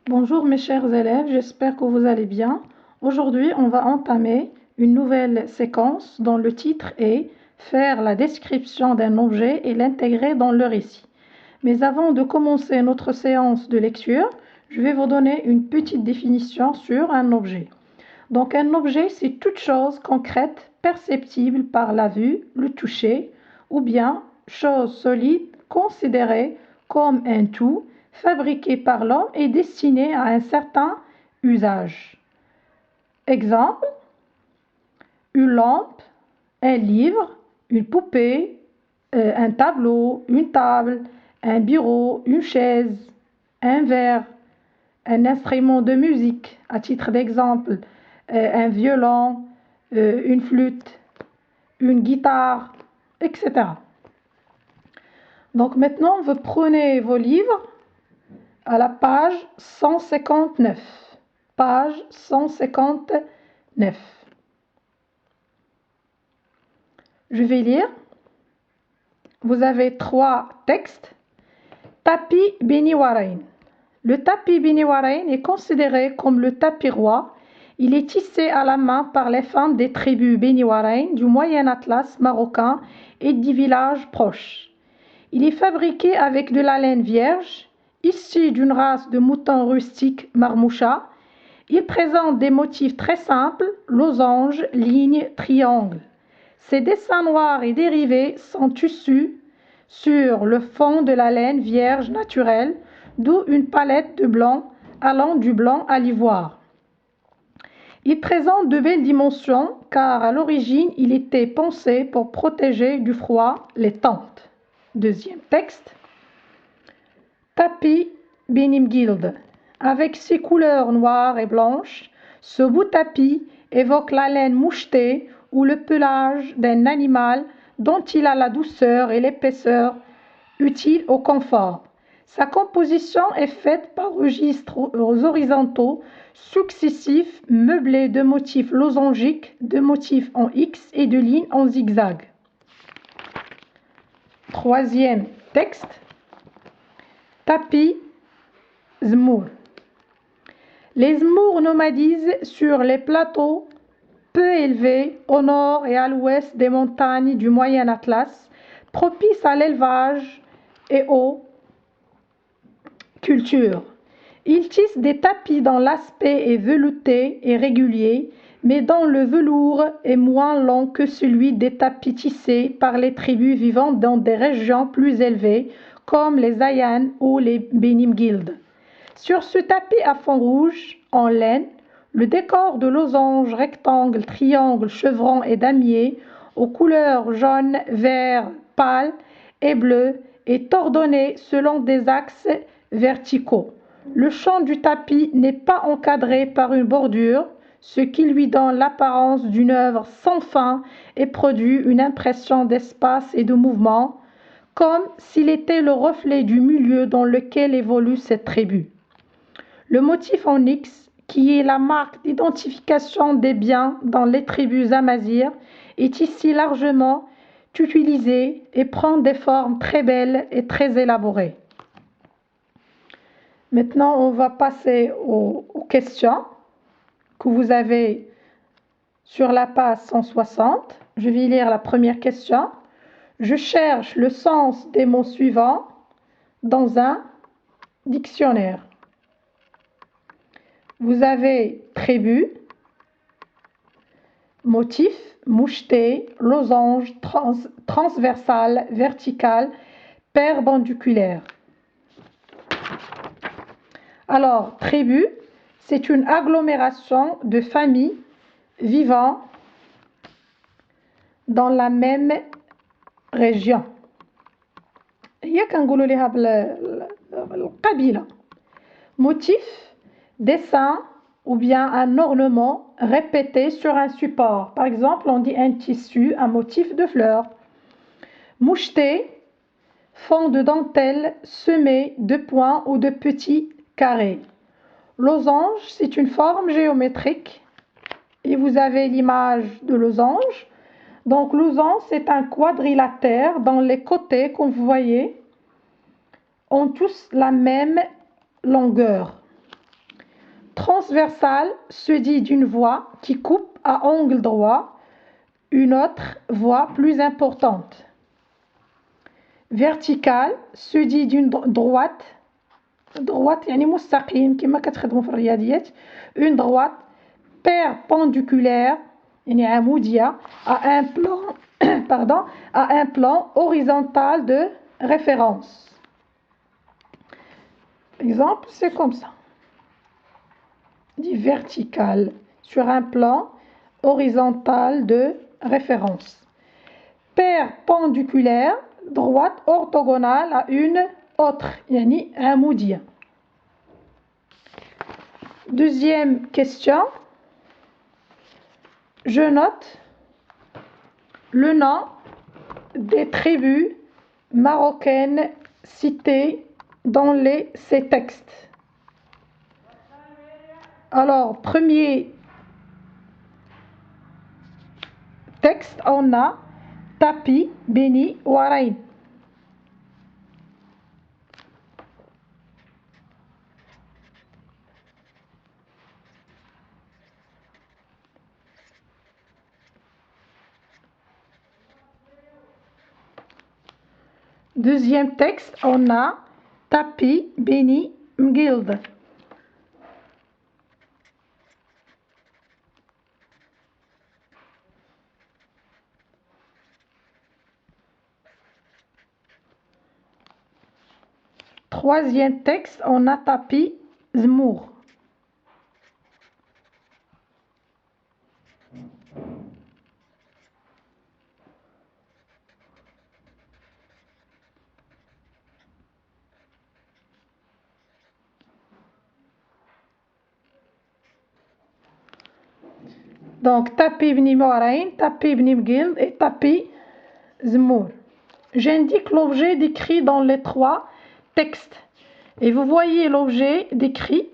Bonjour mes chers élèves, j'espère que vous allez bien. Aujourd'hui, on va entamer une nouvelle séquence dont le titre est « Faire la description d'un objet et l'intégrer dans le récit ». Mais avant de commencer notre séance de lecture, je vais vous donner une petite définition sur un objet. Donc un objet, c'est toute chose concrète, perceptible par la vue, le toucher, ou bien chose solide considérée comme un tout, fabriqué par l'homme et destiné à un certain usage. Exemple, une lampe, un livre, une poupée, un tableau, une table, un bureau, une chaise, un verre, un instrument de musique, à titre d'exemple, un violon, une flûte, une guitare, etc. Donc maintenant, vous prenez vos livres à la page 159. Page 159. Je vais lire. Vous avez 3 textes. Tapis Beni Warain. Le tapis Beni Warain est considéré comme le tapis roi. Il est tissé à la main par les femmes des tribus Beni Warain du Moyen Atlas marocain et des villages proches. Il est fabriqué avec de la laine vierge, issu d'une race de moutons rustiques marmoucha. Il présente des motifs très simples, losanges, lignes, triangles. Ces dessins noirs et dérivés sont tissus sur le fond de la laine vierge naturelle, d'où une palette de blanc allant du blanc à l'ivoire. Il présente de belles dimensions car à l'origine il était pensé pour protéger du froid les tentes. Deuxième texte. Tapis Benimgild. Avec ses couleurs noires et blanches, ce beau tapis évoque la laine mouchetée ou le pelage d'un animal dont il a la douceur et l'épaisseur utiles au confort. Sa composition est faite par registres horizontaux successifs meublés de motifs losangiques, de motifs en X et de lignes en zigzag. Troisième texte. Tapis Zmour. Les Zmours nomadisent sur les plateaux peu élevés au nord et à l'ouest des montagnes du Moyen Atlas, propices à l'élevage et aux cultures. Ils tissent des tapis dont l'aspect est velouté et régulier, mais dont le velours est moins long que celui des tapis tissés par les tribus vivant dans des régions plus élevées, comme les Ayan ou les Benimgild. Sur ce tapis à fond rouge, en laine, le décor de losanges, rectangles, triangles, chevrons et damiers, aux couleurs jaune, vert, pâle et bleu, est ordonné selon des axes verticaux. Le champ du tapis n'est pas encadré par une bordure, ce qui lui donne l'apparence d'une œuvre sans fin et produit une impression d'espace et de mouvement, comme s'il était le reflet du milieu dans lequel évolue cette tribu. Le motif en X, qui est la marque d'identification des biens dans les tribus amazirs, est ici largement utilisé et prend des formes très belles et très élaborées. Maintenant, on va passer aux questions que vous avez sur la page 160. Je vais lire la première question. Je cherche le sens des mots suivants dans un dictionnaire. Vous avez tribu, motif, moucheté, losange, transversal, vertical, perpendiculaire. Alors, tribu, c'est une agglomération de familles vivant dans la même région. Motif, dessin ou bien un ornement répété sur un support. Par exemple, on dit un tissu, un motif de fleurs. Moucheté, fond de dentelle semé de points ou de petits carrés. Losange, c'est une forme géométrique et vous avez l'image de losange. Donc losange, c'est un quadrilatère dont les côtés, comme vous voyez, ont tous la même longueur. Transversale se dit d'une voie qui coupe à angle droit une autre voie plus importante. Verticale se dit d'une droite يعني مستقيم كما كتخدموا في الرياضيات une droite perpendiculaire يعني عمودية à un plan horizontal de référence. Exemple, c'est comme ça. Dit vertical sur un plan horizontal de référence. Perpendiculaire, droite orthogonale à une autre, yani عمودية. Deuxième question. Je note le nom des tribus marocaines citées dans ces textes. Alors, premier texte, on a Tapi, Beni, Warain. Deuxième texte, on a Tapi, Beni, Mgild. Troisième texte, on a Tapi, Zmour. Donc, Tapi Bni Morain, Tapi Bni Mgild et Tapi Zmour. J'indique l'objet décrit dans les trois textes. Et vous voyez l'objet décrit.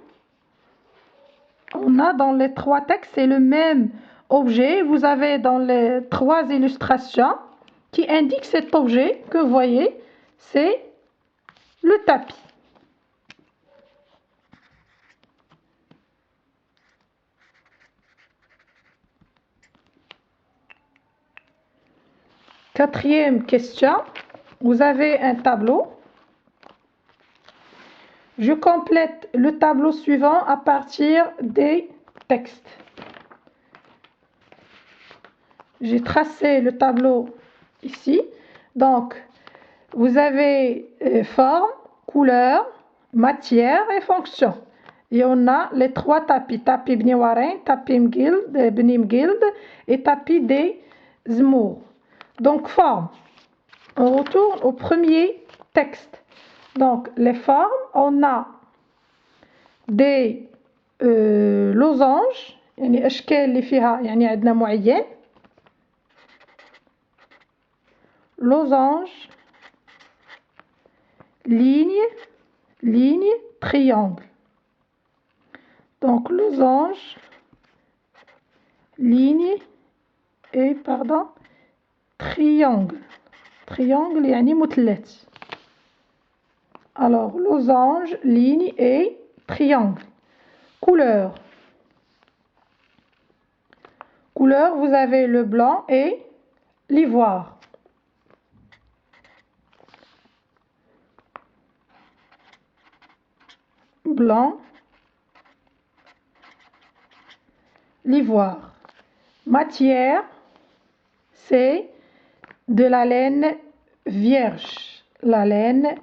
On a dans les trois textes, c'est le même objet. Vous avez dans les trois illustrations qui indiquent cet objet que vous voyez, c'est le tapis. Quatrième question, vous avez un tableau. Je complète le tableau suivant à partir des textes. J'ai tracé le tableau ici. Donc, vous avez forme, couleur, matière et fonction. Et on a les trois tapis. Tapi Bni Warain, Tapi Bni Mgild et Tapi des Zmour. Donc, forme. On retourne au premier texte. Donc, les formes, on a des losanges, يعني أشكال اللي فيها يعني عندنا معين. Losange, ligne, triangle. Donc, losange, ligne et, triangle. Triangle, يعني مثلث. Alors, losange, ligne et triangle. Couleur. Couleur, vous avez le blanc et l'ivoire. Blanc, l'ivoire. Matière, c'est de la laine vierge. La laine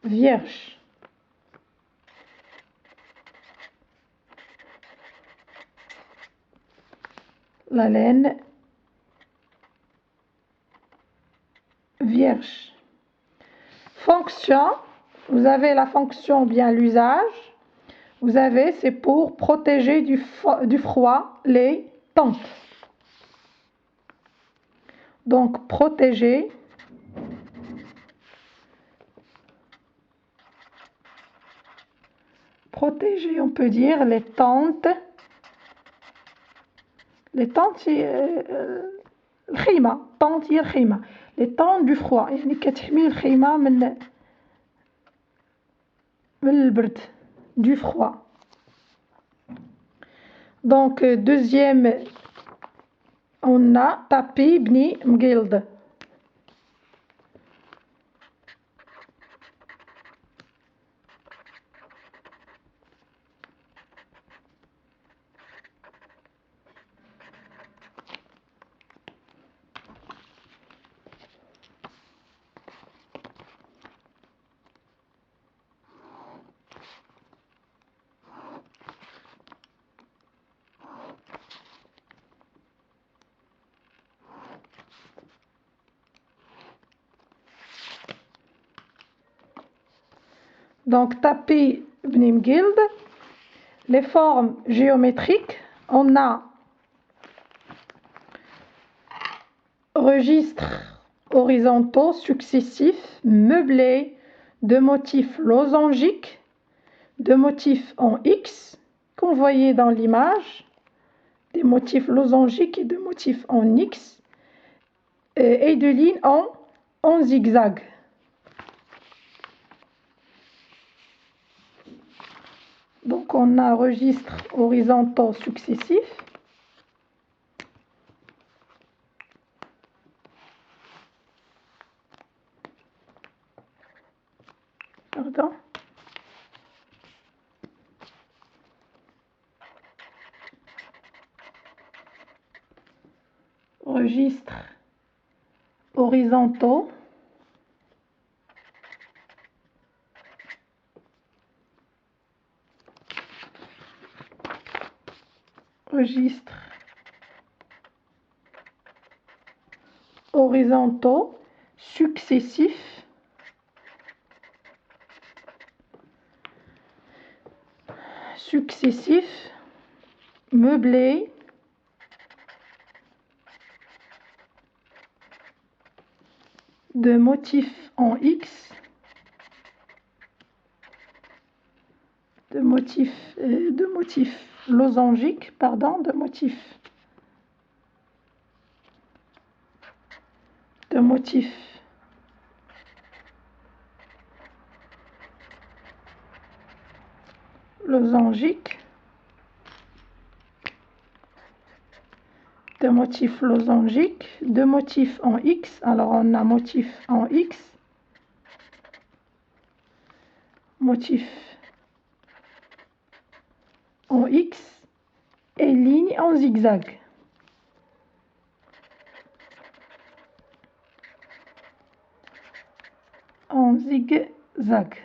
vierge. La laine vierge. Fonction, vous avez la fonction bien l'usage. Vous avez, c'est pour protéger du froid les tentes. Donc, protéger. Protéger, on peut dire, les tentes. Les tentes, c'est الخيمة. tente هي الخيمة. Les tentes du froid. يعني كتحمي الخيمة من البرد. Du froid. Donc, deuxième, on a tapis bni mguild. Donc, tapis bni mguild. Les formes géométriques, on a registres horizontaux successifs, meublés de motifs losangiques, de motifs en X, qu'on voyait dans l'image, des motifs losangiques et de motifs en X, et de lignes en zigzag. Donc on a registres horizontaux successifs. Pardon. Registres horizontaux. Registres horizontaux successifs. Successifs, meublés de motifs en X, de motifs losangiques, pardon, de motifs losangiques, de motifs losangiques, de motifs en X. Alors on a motif en X, motif en X et ligne en zigzag. En zigzag.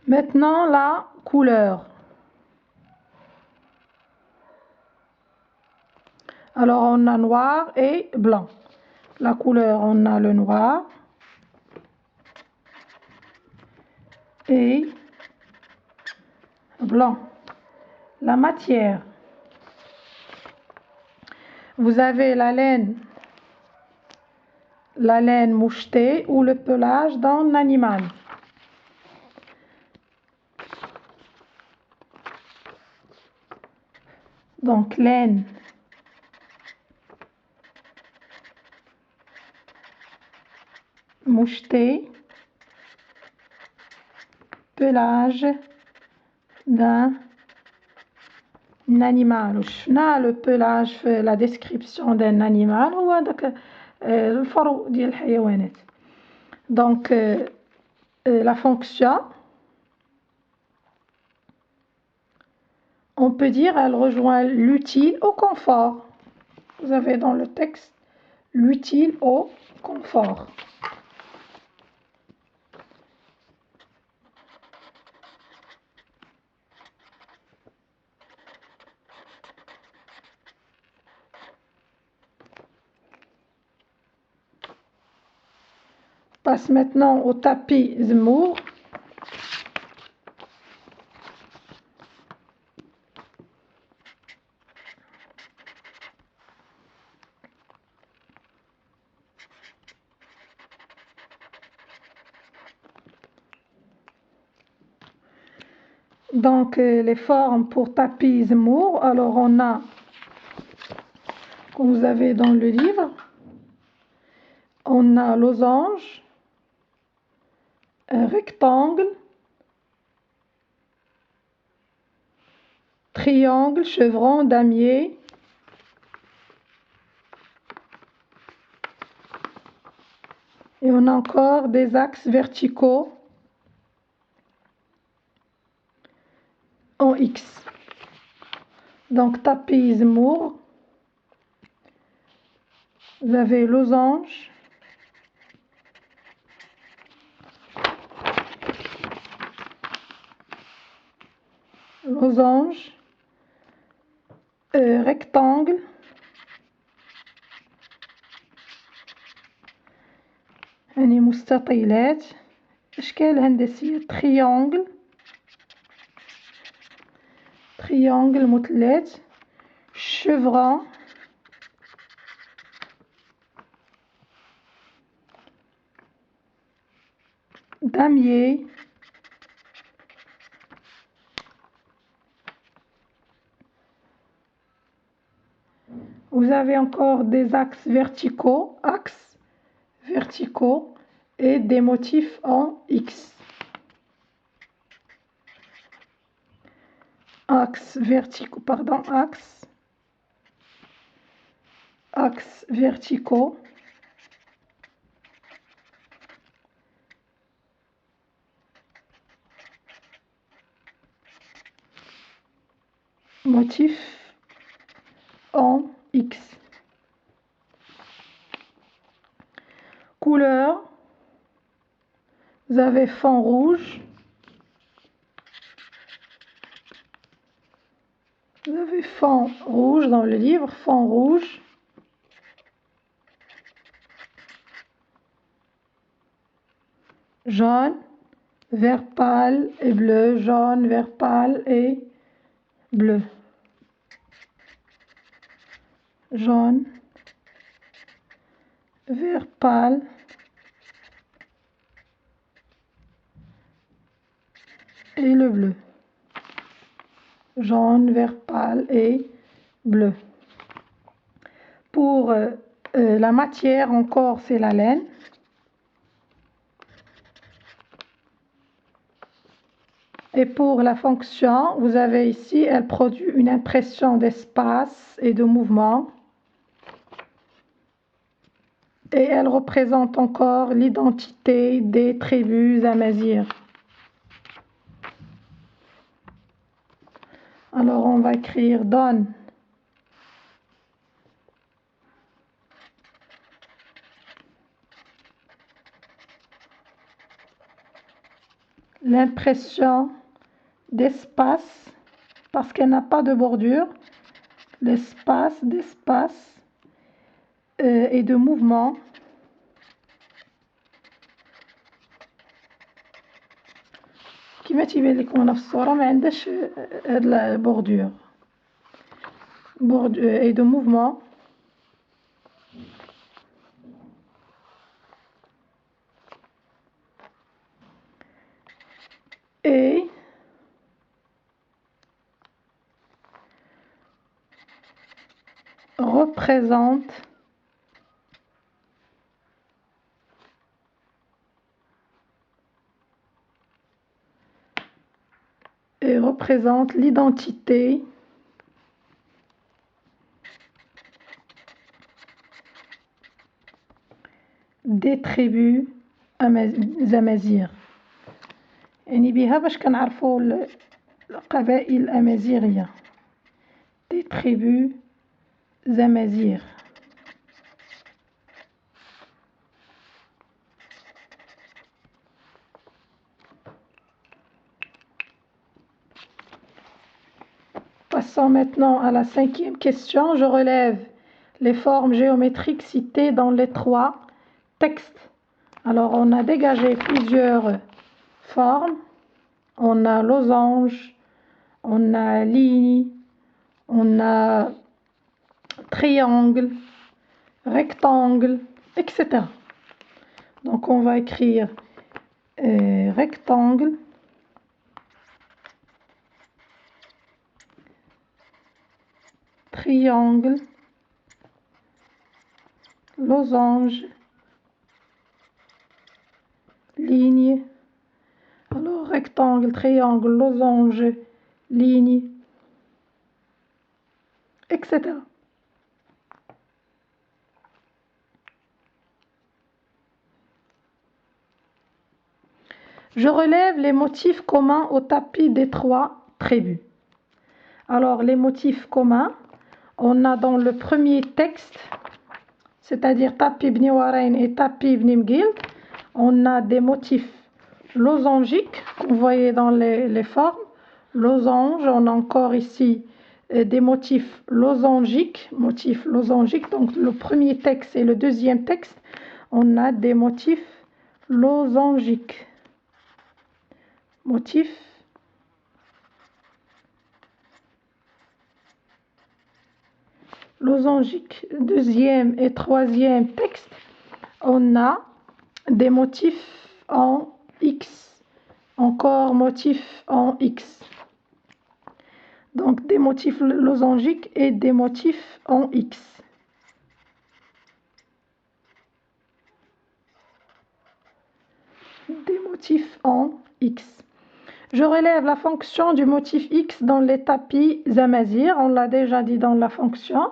Maintenant, la couleur. Alors, on a noir et blanc. La couleur, on a le noir et blanc. La matière. Vous avez la laine mouchetée ou le pelage d'un animal. Donc, laine mouchetée, pelage d'un animal. شفنا le pelage في la description d'un animal هو داك الفرو ديال الحيوانات. Donc, la fonction, on peut dire, elle rejoint l'utile au confort. Vous avez dans le texte l'utile au confort. On passe maintenant au tapis Zemmour. Donc, les formes pour tapis Zemmour. Alors, on a, comme vous avez dans le livre, on a losange, un rectangle, triangle, chevron, damier, et on a encore des axes verticaux en X. Donc, tapis Zemmour, vous avez losange, losange, rectangle, يعني مستطيلات، أشكال هندسية، triangle مثلث، chevron، damier، vous avez encore des axes verticaux et des motifs en X. Axes verticaux, motifs en X. Couleur, vous avez fond rouge, vous avez fond rouge dans le livre, fond rouge, jaune, vert pâle et bleu, jaune, vert pâle et bleu, jaune, vert pâle et le bleu, jaune, vert pâle et bleu. Pour la matière, encore, c'est la laine. Et pour la fonction, vous avez ici, elle produit une impression d'espace et de mouvement. Et elle représente encore l'identité des tribus amazighs. Alors, on va écrire donne l'impression d'espace, parce qu'elle n'a pas de bordure, l'espace d'espace et de mouvement كما تيبان لكم هنا في الصورة ما عندهاش هاد البوردور et de mouvement et représente l'identité des tribus amazighs. يعني بها باش كنعرفوا القبائل الأمازيغية des tribus amazighs. Passons maintenant à la 5e question. Je relève les formes géométriques citées dans les 3 textes. Alors, on a dégagé plusieurs formes. On a losange, on a ligne, on a triangle, rectangle, etc. Donc, on va écrire rectangle, triangle, losange, ligne. Alors, rectangle, triangle, losange, ligne, etc. Je relève les motifs communs au tapis des trois tribus. Alors, les motifs communs, on a dans le premier texte, c'est-à-dire tapis Bni Warain et tapis Bni Mguild, on a des motifs losangiques, vous voyez dans les formes, losange, on a encore ici des motifs losangiques, donc le premier texte et le deuxième texte, on a des motifs losangiques. Motifs losangiques. Deuxième et troisième texte, on a des motifs en X. Encore motifs en X. Donc des motifs losangiques et des motifs en X. Des motifs en X. Je relève la fonction du motif X dans les tapis Amazigh. On l'a déjà dit dans la fonction.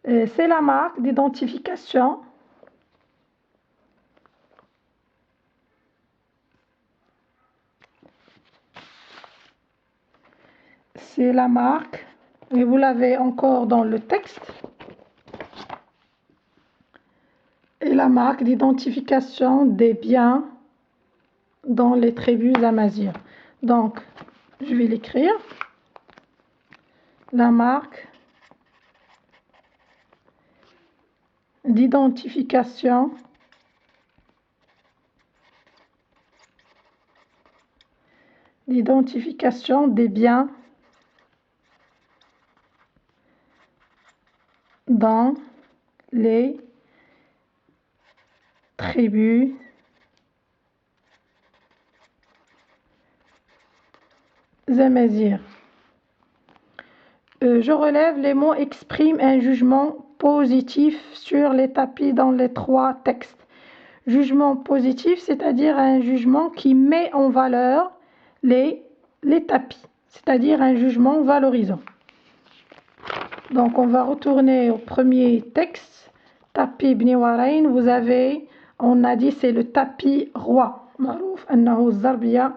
C'est la marque d'identification. C'est la marque, et vous l'avez encore dans le texte. Et la marque d'identification des biens dans les tribus Amazigh. Donc, je vais l'écrire. La marque d'identification des biens dans les tribus Amazigh. Je relève les mots expriment un jugement positif sur les tapis dans les trois textes. Jugement positif, c'est-à-dire un jugement qui met en valeur les tapis, c'est-à-dire un jugement valorisant. Donc on va retourner au premier texte. Tapis Bni Warain, vous avez, on a dit c'est le tapis roi. Marouf annahu zarbiya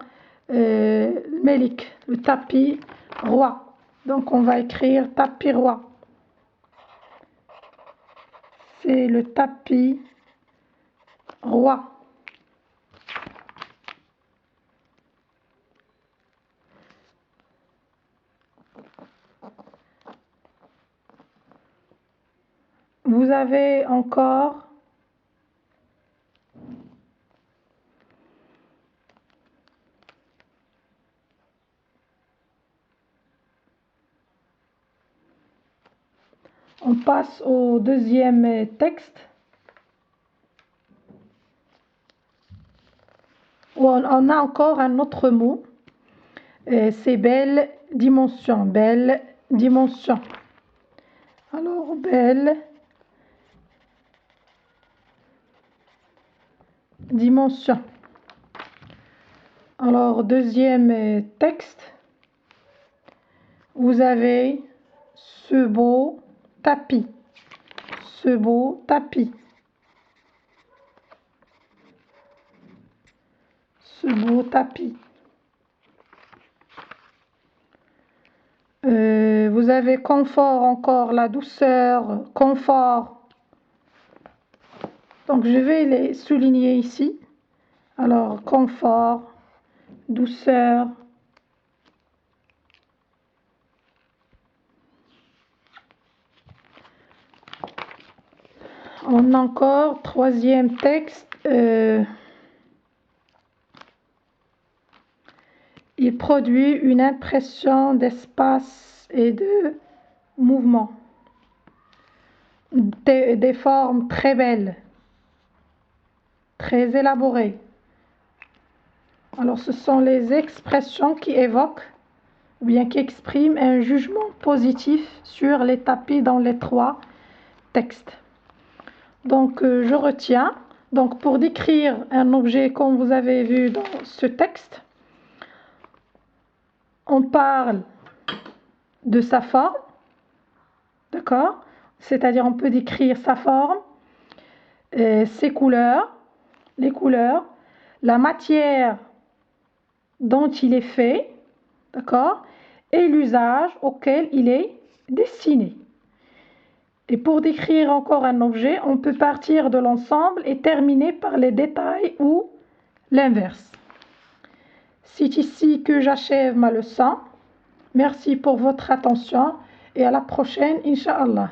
melik, le tapis roi. Donc on va écrire tapis roi. C'est le tapis roi. Vous avez encore on passe au deuxième texte. On a encore un autre mot. C'est belle dimension. Belle dimension. Alors, belle dimension. Alors, deuxième texte. Vous avez ce beau tapis. Ce beau tapis. Ce beau tapis. Vous avez confort encore, la douceur, confort. Donc je vais les souligner ici. Alors confort, douceur. On a encore troisième texte. Il produit une impression d'espace et de mouvement. Des formes très belles, très élaborées. Alors ce sont les expressions qui évoquent ou bien qui exprime un jugement positif sur les tapis dans les trois textes. Donc, je retiens. Donc, pour décrire un objet comme vous avez vu dans ce texte, on parle de sa forme, d'accord? C'est-à-dire, on peut décrire sa forme, ses couleurs, les couleurs, la matière dont il est fait, d'accord? Et l'usage auquel il est destiné. Et pour décrire encore un objet, on peut partir de l'ensemble et terminer par les détails ou l'inverse. C'est ici que j'achève ma leçon. Merci pour votre attention et à la prochaine, Inch'Allah.